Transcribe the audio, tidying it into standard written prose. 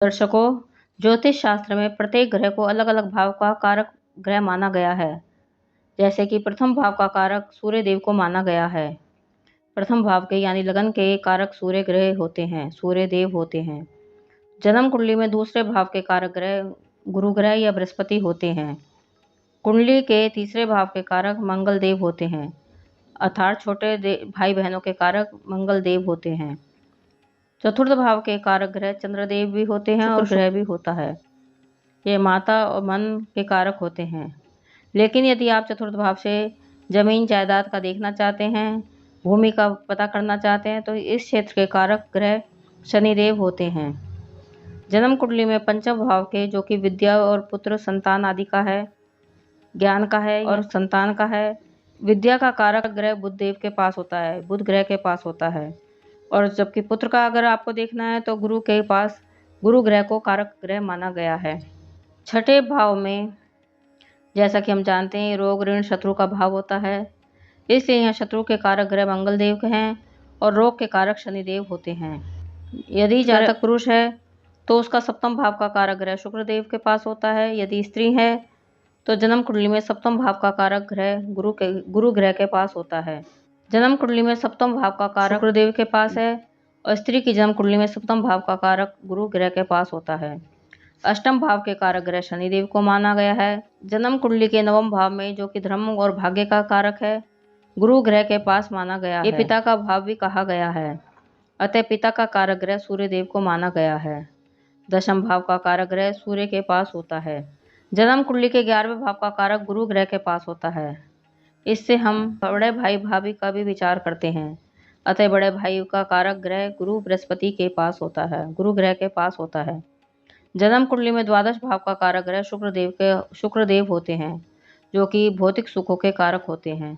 दर्शकों, ज्योतिष शास्त्र में प्रत्येक ग्रह को अलग अलग भाव का कारक ग्रह माना गया है। जैसे कि प्रथम भाव का कारक सूर्य देव को माना गया है। प्रथम भाव के यानी लगन के कारक सूर्य ग्रह होते हैं, सूर्य देव होते हैं। जन्म कुंडली में दूसरे भाव के कारक ग्रह गुरु ग्रह या बृहस्पति होते हैं। कुंडली के तीसरे भाव के कारक मंगल देव होते हैं, अर्थात छोटे भाई बहनों के कारक मंगल देव होते हैं। चतुर्थ भाव के कारक ग्रह चंद्रदेव भी होते हैं और ग्रह भी होता है। ये माता और मन के कारक होते हैं। लेकिन यदि आप चतुर्थ भाव से जमीन जायदाद का देखना चाहते हैं, भूमि का पता करना चाहते हैं, तो इस क्षेत्र के कारक ग्रह शनिदेव होते हैं। जन्म कुंडली में पंचम भाव के, जो कि विद्या और पुत्र संतान आदि का है, ज्ञान का है और संतान का है, विद्या का कारक ग्रह बुध देव के पास होता है, बुध ग्रह के पास होता है। और जबकि पुत्र का अगर आपको देखना है तो गुरु के पास गुरु ग्रह को कारक ग्रह माना गया है। छठे भाव में जैसा कि हम जानते हैं रोग ऋण शत्रु का भाव होता है, इसलिए यहाँ शत्रु के कारक ग्रह मंगल देव के हैं और रोग के कारक शनिदेव होते हैं। यदि जातक पुरुष है तो उसका सप्तम भाव का कारक ग्रह शुक्र देव के पास होता है। यदि स्त्री है तो जन्म कुंडली में सप्तम भाव का कारक ग्रह गुरु ग्रह के पास होता है। जन्म कुंडली में सप्तम भाव का कारक शुक्र देव के पास है और स्त्री की जन्म कुंडली में सप्तम भाव का कारक गुरु ग्रह के पास होता है। अष्टम भाव के कारक ग्रह शनिदेव को माना गया है। जन्म कुंडली के नवम भाव में, जो कि धर्म और भाग्य का कारक है, गुरु ग्रह के पास माना गया है। ये पिता का भाव भी कहा गया है, अतः पिता का कारक ग्रह सूर्य देव को माना गया है। दशम भाव का कारक ग्रह सूर्य के पास होता है। जन्म कुंडली के 11वें भाव का कारक गुरु ग्रह के पास होता है। इससे हम बड़े भाई भाभी का भी विचार करते हैं, अतः बड़े भाई का कारक ग्रह गुरु बृहस्पति के पास होता है, गुरु ग्रह के पास होता है। जन्म कुंडली में द्वादश भाव का कारक ग्रह शुक्र देव होते हैं, जो कि भौतिक सुखों के कारक होते हैं।